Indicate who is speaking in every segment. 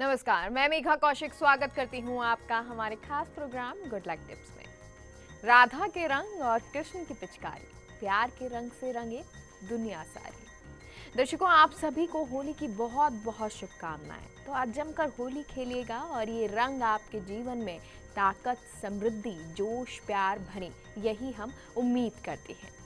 Speaker 1: नमस्कार, मैं मेघा कौशिक स्वागत करती हूँ आपका हमारे खास प्रोग्राम गुड लक टिप्स में। राधा के रंग और कृष्ण की पिचकारी, प्यार के रंग से रंगे दुनिया सारी। दर्शकों, आप सभी को होली की बहुत बहुत शुभकामनाएं। तो आज जमकर होली खेलिएगा और ये रंग आपके जीवन में ताकत, समृद्धि, जोश, प्यार भरे, यही हम उम्मीद करते हैं।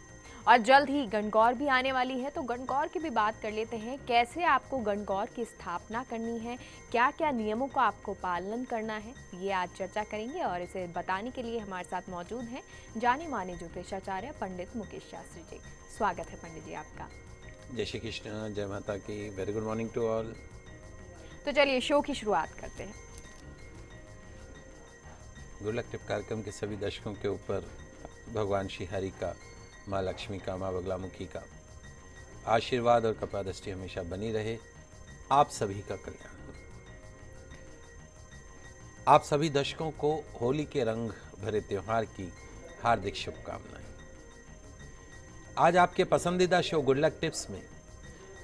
Speaker 1: और जल्द ही गणगौर भी आने वाली है, तो गणगौर की भी बात कर लेते हैं। कैसे आपको गणगौर की स्थापना करनी है, क्या क्या नियमों का आपको पालन करना है, ये आज चर्चा करेंगे। और इसे बताने के लिए हमारे साथ मौजूद हैं जाने माने ज्योतिषाचार्य पंडित मुकेश शास्त्री जी। स्वागत है पंडित जी आपका।
Speaker 2: जय श्री कृष्ण, जय माता की। Very good morning to all.
Speaker 1: तो चलिए शो की शुरुआत करते हैं।
Speaker 2: गुड लक टिप कार्यक्रम के सभी दर्शकों के ऊपर भगवान श्री हरि का, माँ लक्ष्मी का, माँ बगलामुखी का आशीर्वाद और कृपा दृष्टि हमेशा बनी रहे। आप सभी का कल्याण हो। आप सभी दर्शकों को होली के रंग भरे त्योहार की हार्दिक शुभकामनाएं। आज आपके पसंदीदा शो गुड लक टिप्स में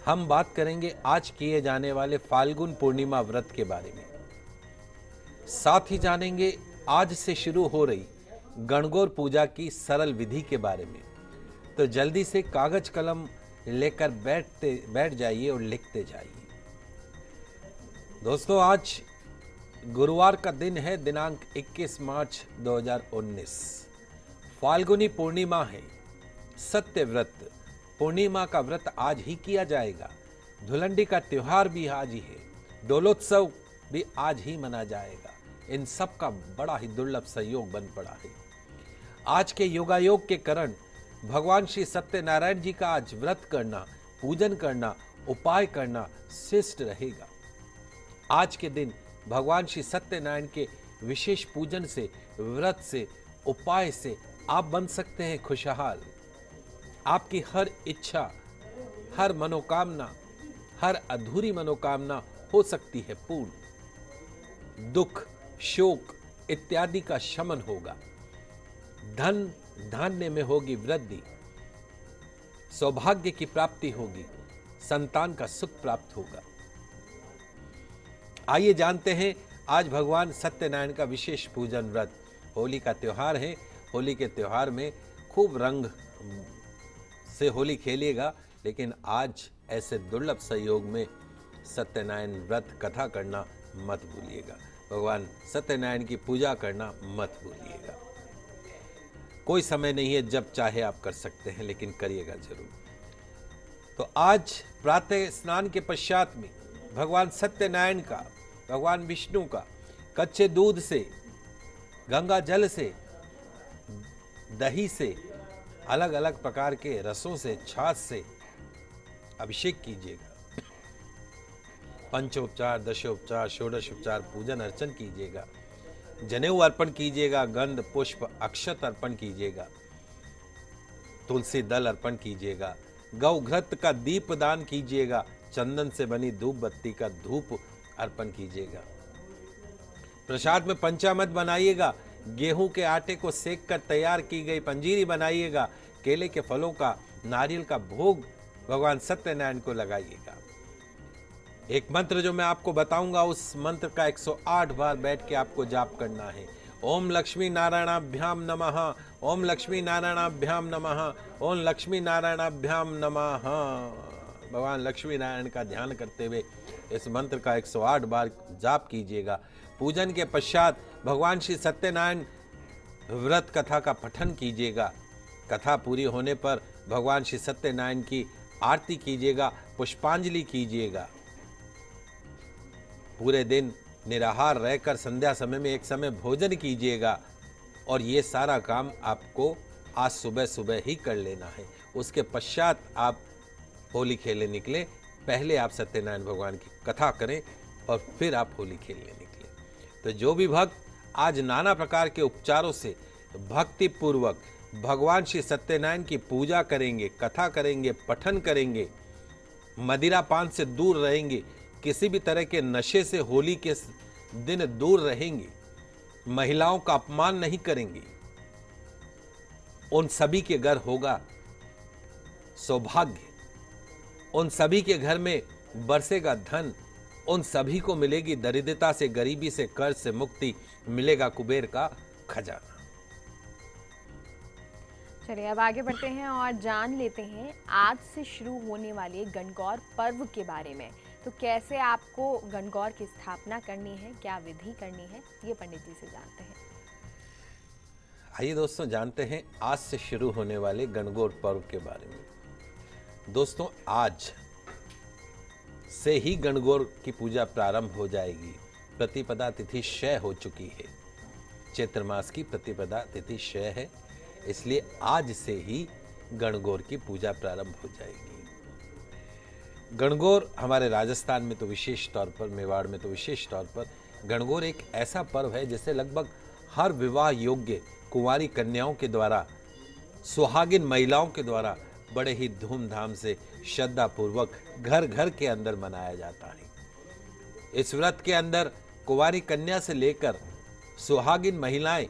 Speaker 2: हम बात करेंगे आज किए जाने वाले फाल्गुन पूर्णिमा व्रत के बारे में। साथ ही जानेंगे आज से शुरू हो रही गणगौर पूजा की सरल विधि के बारे में। तो जल्दी से कागज कलम लेकर बैठ जाइए और लिखते जाइए। दोस्तों, आज गुरुवार का दिन है, दिनांक 21 मार्च 2019। फाल्गुनी पूर्णिमा है। सत्य व्रत पूर्णिमा का व्रत आज ही किया जाएगा। धुलंडी का त्योहार भी आज ही है। डोलोत्सव भी आज ही मना जाएगा। इन सब का बड़ा ही दुर्लभ संयोग बन पड़ा है। आज के योगायोग के कारण भगवान श्री सत्यनारायण जी का आज व्रत करना, पूजन करना, उपाय करना श्रेष्ठ रहेगा। आज के दिन भगवान श्री सत्यनारायण के विशेष पूजन से, व्रत से, उपाय से आप बन सकते हैं खुशहाल। आपकी हर इच्छा, हर मनोकामना, हर अधूरी मनोकामना हो सकती है पूर्ण। दुख, शोक इत्यादि का शमन होगा। धन धान्य में होगी वृद्धि। सौभाग्य की प्राप्ति होगी। संतान का सुख प्राप्त होगा। आइए जानते हैं आज भगवान सत्यनारायण का विशेष पूजन व्रत। होली का त्योहार है। होली के त्योहार में खूब रंग से होली खेलिएगा, लेकिन आज ऐसे दुर्लभ संयोग में सत्यनारायण व्रत कथा करना मत भूलिएगा। भगवान सत्यनारायण की पूजा करना मत भूलिएगा। कोई समय नहीं है, जब चाहे आप कर सकते हैं, लेकिन करिएगा जरूर। तो आज प्रातः स्नान के पश्चात में भगवान सत्यनारायण का, भगवान विष्णु का कच्चे दूध से, गंगा जल से, दही से, अलग अलग प्रकार के रसों से, छाछ से अभिषेक कीजिएगा। पंचोपचार, दशोपचार, षोडशोपचार पूजन अर्चन कीजिएगा। जनेऊ अर्पण कीजिएगा। गंध, पुष्प, अक्षत अर्पण कीजिएगा। तुलसी दल अर्पण कीजिएगा। गौ घृत का दीप दान कीजिएगा। चंदन से बनी धूप बत्ती का धूप अर्पण कीजिएगा। प्रसाद में पंचामृत बनाइएगा। गेहूं के आटे को सेक कर तैयार की गई पंजीरी बनाइएगा। केले के फलों का, नारियल का भोग भगवान सत्यनारायण को लगाइएगा। एक मंत्र जो मैं आपको बताऊंगा, उस मंत्र का 108 बार बैठ के आपको जाप करना है। ओम लक्ष्मी नारायणाभ्याम नमः, ओम लक्ष्मी नारायणाभ्याम नमः, ओम लक्ष्मी नारायणाभ्याम नमः। भगवान लक्ष्मी नारायण का ध्यान करते हुए इस मंत्र का 108 बार जाप कीजिएगा। पूजन के पश्चात भगवान श्री सत्यनारायण व्रत कथा का पठन कीजिएगा। कथा पूरी होने पर भगवान श्री सत्यनारायण की आरती कीजिएगा, पुष्पांजलि कीजिएगा। पूरे दिन निराहार रहकर संध्या समय में एक समय भोजन कीजिएगा। और ये सारा काम आपको आज सुबह सुबह ही कर लेना है। उसके पश्चात आप होली खेलने निकले। पहले आप सत्यनारायण भगवान की कथा करें और फिर आप होली खेलने निकले। तो जो भी भक्त आज नाना प्रकार के उपचारों से भक्ति पूर्वक भगवान श्री सत्यनारायण की पूजा करेंगे, कथा करेंगे, पठन करेंगे, मदिरा पान से दूर रहेंगे, किसी भी तरह के नशे से होली के दिन दूर रहेंगे, महिलाओं का अपमान नहीं करेंगे, उन सभी के घर होगा सौभाग्य। उन सभी के घर में बरसेगा धन, उन सभी को मिलेगी दरिद्रता से, गरीबी से, कर्ज से मुक्ति, मिलेगा कुबेर का खजाना।
Speaker 1: चलिए अब आगे बढ़ते हैं और जान लेते हैं आज से शुरू होने वाले गणगौर पर्व के बारे में। तो कैसे आपको गणगौर की स्थापना करनी है, क्या विधि करनी है, ये पंडित जी से जानते हैं।
Speaker 2: आइए दोस्तों जानते हैं आज से शुरू होने वाले गणगौर पर्व के बारे में। दोस्तों आज से ही गणगौर की पूजा प्रारंभ हो जाएगी। प्रतिपदा तिथि क्षय हो चुकी है। चैत्र मास की प्रतिपदा तिथि क्षय है, इसलिए आज से ही गणगौर की पूजा प्रारंभ हो जाएगी। गणगौर हमारे राजस्थान में तो विशेष तौर पर, मेवाड़ में तो विशेष तौर पर गणगौर एक ऐसा पर्व है जिसे लगभग हर विवाह योग्य कुंवारी कन्याओं के द्वारा, सुहागिन महिलाओं के द्वारा बड़े ही धूमधाम से, श्रद्धा पूर्वक घर घर के अंदर मनाया जाता है। इस व्रत के अंदर कुंवारी कन्या से लेकर सुहागिन महिलाएं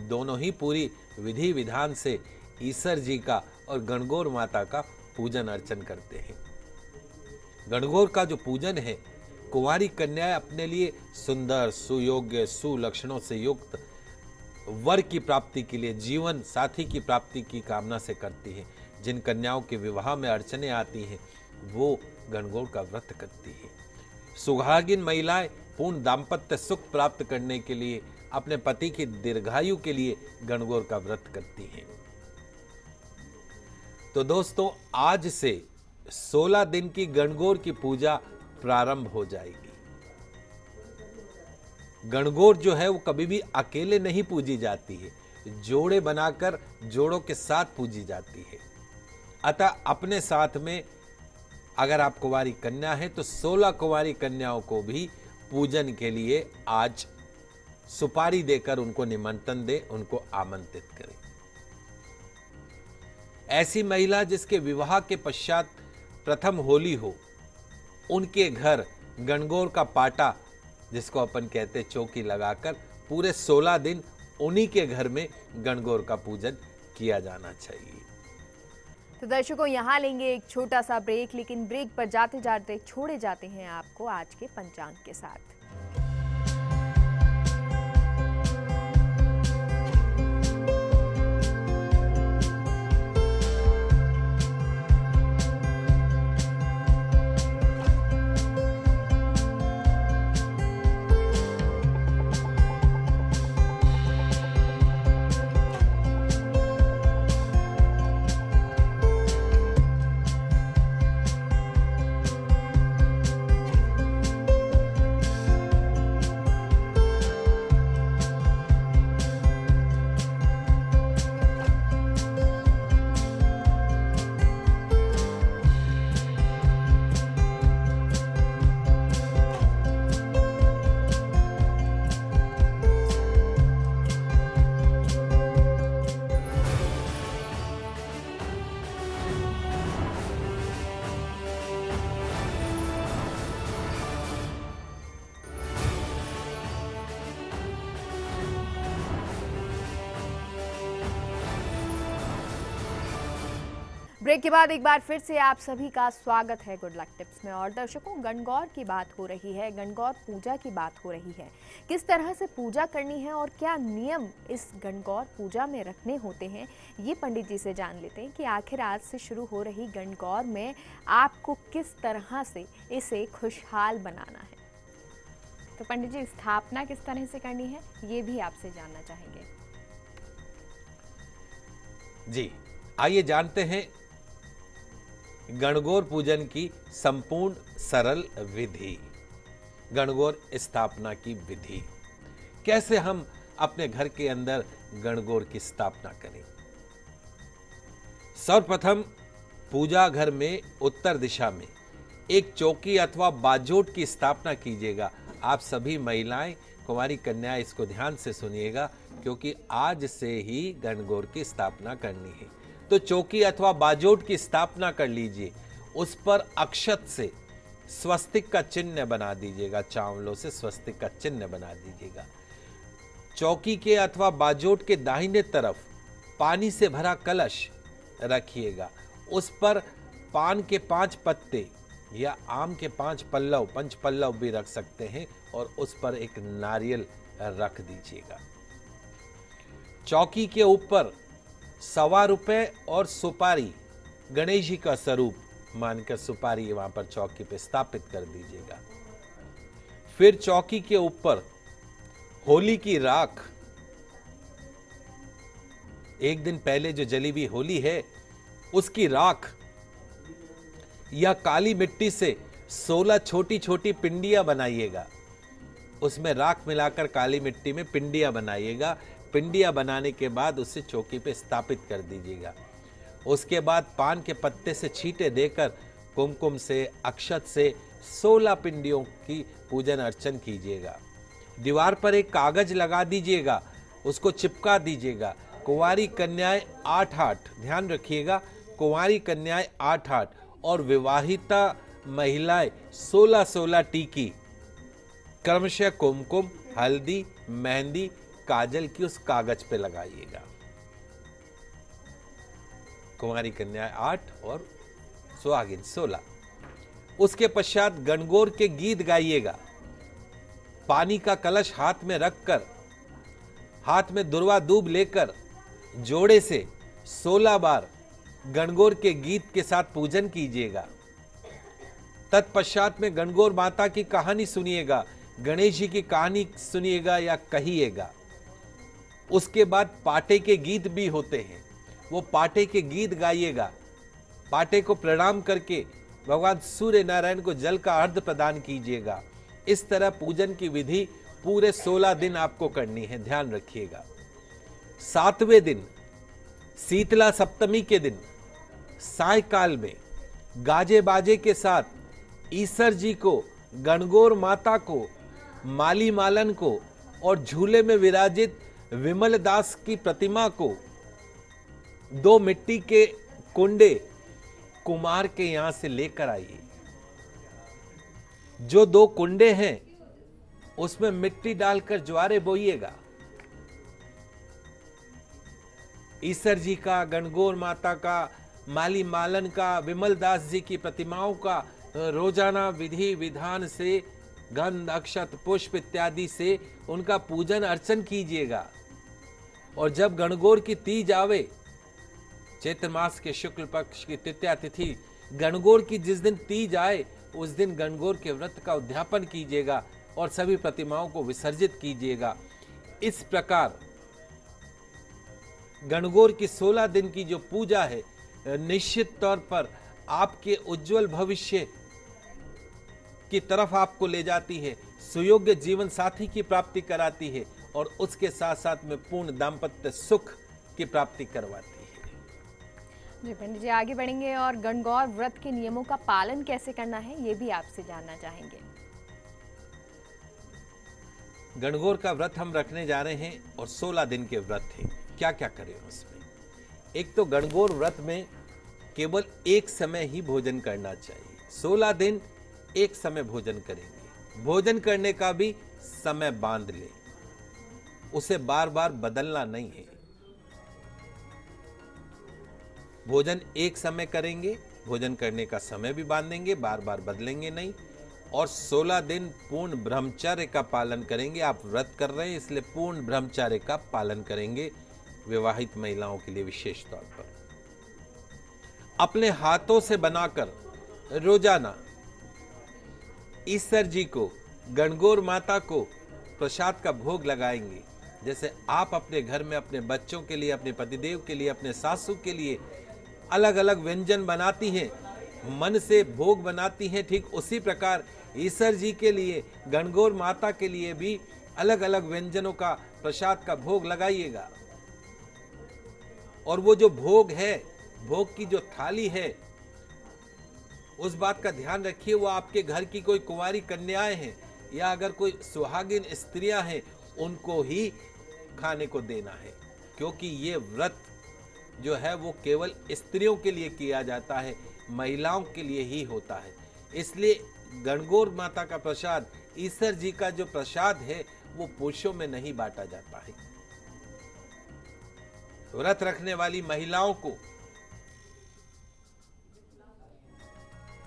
Speaker 2: दोनों ही पूरी विधि विधान से ईश्वर जी का और गणगौर माता का पूजन अर्चन करते हैं। गणगौर का जो पूजन है, कुंवारी कन्याएं अपने लिए सुंदर, सुयोग्य, सुलक्षणों से युक्त वर की प्राप्ति के लिए, जीवन साथी की प्राप्ति की कामना से करती हैं। जिन कन्याओं के विवाह में अड़चने आती हैं वो गणगौर का व्रत करती हैं। सुहागिन महिलाएं पूर्ण दाम्पत्य सुख प्राप्त करने के लिए, अपने पति की दीर्घायु के लिए गणगौर का व्रत करती हैं। तो दोस्तों आज से 16 दिन की गणगौर की पूजा प्रारंभ हो जाएगी। गणगौर जो है वो कभी भी अकेले नहीं पूजी जाती है, जोड़े बनाकर जोड़ों के साथ पूजी जाती है। अतः अपने साथ में अगर आप कुंवारी कन्या है तो 16 कुंवारी कन्याओं को भी पूजन के लिए आज सुपारी देकर उनको निमंत्रण दें, उनको आमंत्रित करें। ऐसी महिला जिसके विवाह के पश्चात प्रथम होली हो, उनके घर गणगौर का पाटा, जिसको अपन कहते चौकी लगाकर पूरे 16 दिन उन्हीं के घर में गणगौर का पूजन किया जाना चाहिए।
Speaker 1: तो दर्शकों यहाँ लेंगे एक छोटा सा ब्रेक, लेकिन ब्रेक पर जाते जाते छोड़े जाते हैं आपको आज के पंचांग के साथ। ब्रेक के बाद एक बार फिर से आप सभी का स्वागत है गुड लक टिप्स में। और दर्शकों गणगौर की बात हो रही है, गणगौर पूजा की बात हो रही है। किस तरह से पूजा करनी है और क्या नियम इस गणगौर पूजा में रखने होते हैं, ये पंडित जी से जान लेते हैं कि आखिर आज से शुरू हो रही गणगौर में आपको किस तरह से इसे खुशहाल बनाना है। तो पंडित जी स्थापना किस तरह से करनी है ये भी आपसे जानना चाहेंगे।
Speaker 2: जी आइए जानते हैं गणगौर पूजन की संपूर्ण सरल विधि, गणगौर स्थापना की विधि। कैसे हम अपने घर के अंदर गणगौर की स्थापना करें। सर्वप्रथम पूजा घर में उत्तर दिशा में एक चौकी अथवा बाजोट की स्थापना कीजिएगा। आप सभी महिलाएं, कुंवारी कन्याएं इसको ध्यान से सुनिएगा, क्योंकि आज से ही गणगौर की स्थापना करनी है। तो चौकी अथवा बाजोट की स्थापना कर लीजिए। उस पर अक्षत से स्वस्तिक का चिन्ह बना दीजिएगा, चावलों से स्वस्तिक का चिन्ह बना दीजिएगा। चौकी के अथवा बाजोट के दाहिने तरफ पानी से भरा कलश रखिएगा। उस पर पान के 5 पत्ते या आम के 5 पल्लव, 5 पल्लव भी रख सकते हैं और उस पर एक नारियल रख दीजिएगा। चौकी के ऊपर ₹1.25 और सुपारी, गणेश जी का स्वरूप मानकर सुपारी वहां पर चौकी पे स्थापित कर दीजिएगा। फिर चौकी के ऊपर होली की राख, एक दिन पहले जो जली हुई होली है उसकी राख या काली मिट्टी से 16 छोटी छोटी पिंडियां बनाइएगा। उसमें राख मिलाकर काली मिट्टी में पिंडियां बनाइएगा। पिंडियां बनाने के बाद उसे चौकी पे स्थापित कर दीजिएगा। उसके बाद पान के पत्ते से छींटे देकर कुमकुम से, अक्षत से 16 पिंडियों की पूजन अर्चन कीजिएगा। दीवार पर एक कागज लगा दीजिएगा, उसको चिपका दीजिएगा। कुंवारी कन्याएं 8-8, ध्यान रखिएगा, कुंवारी कन्याएं 8-8 और विवाहिता महिलाएं 16-16 टीकी क्रमशः कुमकुम, हल्दी, मेहंदी, काजल की उस कागज पे लगाइएगा। कुंवारी कन्याएं 8 और सुहागिन 16। उसके पश्चात गणगौर के गीत गाइएगा। पानी का कलश हाथ में रखकर, हाथ में दुर्वा दूब लेकर जोड़े से 16 बार गणगौर के गीत के साथ पूजन कीजिएगा। तत्पश्चात में गणगौर माता की कहानी सुनिएगा, गणेश जी की कहानी सुनिएगा या कहिएगा। उसके बाद पाटे के गीत भी होते हैं, वो पाटे के गीत गाइएगा। पाटे को प्रणाम करके भगवान सूर्य नारायण को जल का अर्घ प्रदान कीजिएगा। इस तरह पूजन की विधि पूरे 16 दिन आपको करनी है, ध्यान रखिएगा। 7वें दिन शीतला सप्तमी के दिन सायकाल में गाजे बाजे के साथ ईश्वर जी को, गणगौर माता को, माली मालन को और झूले में विराजित विमल दास की प्रतिमा को 2 मिट्टी के कुंडे कुमार के यहां से लेकर आइए। जो 2 कुंडे हैं उसमें मिट्टी डालकर ज्वारे बोइएगा। ईश्वर जी का, गणगौर माता का, माली मालन का, विमल दास जी की प्रतिमाओं का रोजाना विधि विधान से गंध, अक्षत, पुष्प इत्यादि से उनका पूजन अर्चन कीजिएगा। और जब गणगौर की तीज आवे, चैत्र मास के शुक्ल पक्ष की तृतीया तिथि, गणगौर की जिस दिन तीज आए उस दिन गणगौर के व्रत का उद्यापन कीजिएगा और सभी प्रतिमाओं को विसर्जित कीजिएगा। इस प्रकार गणगौर की 16 दिन की जो पूजा है निश्चित तौर पर आपके उज्जवल भविष्य की तरफ आपको ले जाती है, सुयोग्य जीवन साथी की प्राप्ति कराती है और उसके साथ साथ में पूर्ण दाम्पत्य सुख की प्राप्ति करवाती है।
Speaker 1: जी पंडित जी, आगे बढ़ेंगे और गणगौर व्रत के नियमों का पालन कैसे करना है ये भी आपसे जानना चाहेंगे।
Speaker 2: गणगौर का व्रत हम रखने जा रहे हैं और 16 दिन के व्रत हैं। क्या क्या करें उसमें? एक तो गणगौर व्रत में केवल एक समय ही भोजन करना चाहिए। 16 दिन एक समय भोजन करेंगे। भोजन करने का भी समय बांध लें, उसे बार बार बदलना नहीं है। भोजन एक समय करेंगे, भोजन करने का समय भी बांधेंगे, बार बार बदलेंगे नहीं। और 16 दिन पूर्ण ब्रह्मचर्य का पालन करेंगे। आप व्रत कर रहे हैं इसलिए पूर्ण ब्रह्मचर्य का पालन करेंगे, विवाहित महिलाओं के लिए विशेष तौर पर। अपने हाथों से बनाकर रोजाना ईश्वर जी को, गणगौर माता को प्रसाद का भोग लगाएंगे। जैसे आप अपने घर में अपने बच्चों के लिए, अपने पतिदेव के लिए, अपने सासू के लिए अलग अलग व्यंजन बनाती हैं, मन से भोग बनाती हैं, ठीक उसी प्रकार ईश्वर जी के लिए, गणगौर माता के लिए भी अलग अलग व्यंजनों का प्रसाद का भोग लगाइएगा। और वो जो भोग है, भोग की जो थाली है, उस बात का ध्यान रखिए वो आपके घर की कोई कुंवारी कन्याएं हैं या अगर कोई सुहागिन स्त्रियां हैं उनको ही खाने को देना है, क्योंकि ये व्रत जो है वो केवल स्त्रियों के लिए किया जाता है, महिलाओं के लिए ही होता है। इसलिए गणगौर माता का प्रसाद, ईश्वर जी का जो प्रसाद है वो पुरुषों में नहीं बांटा जाता है। व्रत रखने वाली महिलाओं को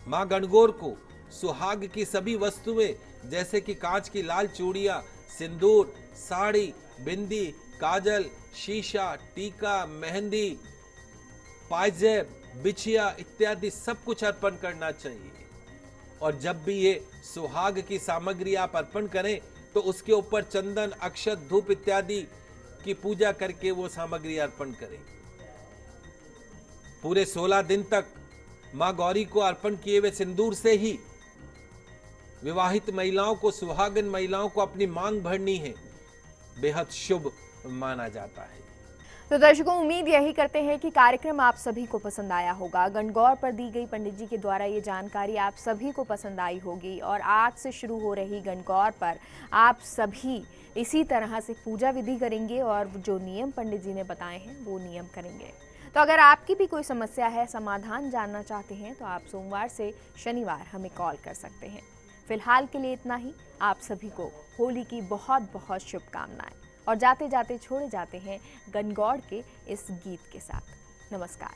Speaker 2: माँ गणगौर को सुहाग की सभी वस्तुएं जैसे कि कांच की लाल चूड़ियां, सिंदूर, साड़ी, बिंदी, काजल, शीशा, टीका, मेहंदी, पायजेब, बिछिया इत्यादि सब कुछ अर्पण करना चाहिए। और जब भी ये सुहाग की सामग्री आप अर्पण करें तो उसके ऊपर चंदन, अक्षत, धूप इत्यादि की पूजा करके वो सामग्री अर्पण करें। पूरे 16 दिन तक मां गौरी को अर्पण किए हुए सिंदूर से ही विवाहित महिलाओं को, सुहागन महिलाओं को अपनी मांग भरनी है, बेहद शुभ माना जाता है।
Speaker 1: तो दर्शकों, उम्मीद यही करते हैं कि कार्यक्रम आप सभी को पसंद आया होगा। गणगौर पर दी गई पंडित जी के द्वारा ये जानकारी आप सभी को पसंद आई होगी और आज से शुरू हो रही गणगौर पर आप सभी इसी तरह से पूजा विधि करेंगे और जो नियम पंडित जी ने बताए हैं वो नियम करेंगे। तो अगर आपकी भी कोई समस्या है, समाधान जानना चाहते हैं तो आप सोमवार से शनिवार हमें कॉल कर सकते हैं। फिलहाल के लिए इतना ही। आप सभी को होली की बहुत बहुत शुभकामनाएं और जाते जाते छोड़े जाते हैं गणगौर के इस गीत के साथ। नमस्कार।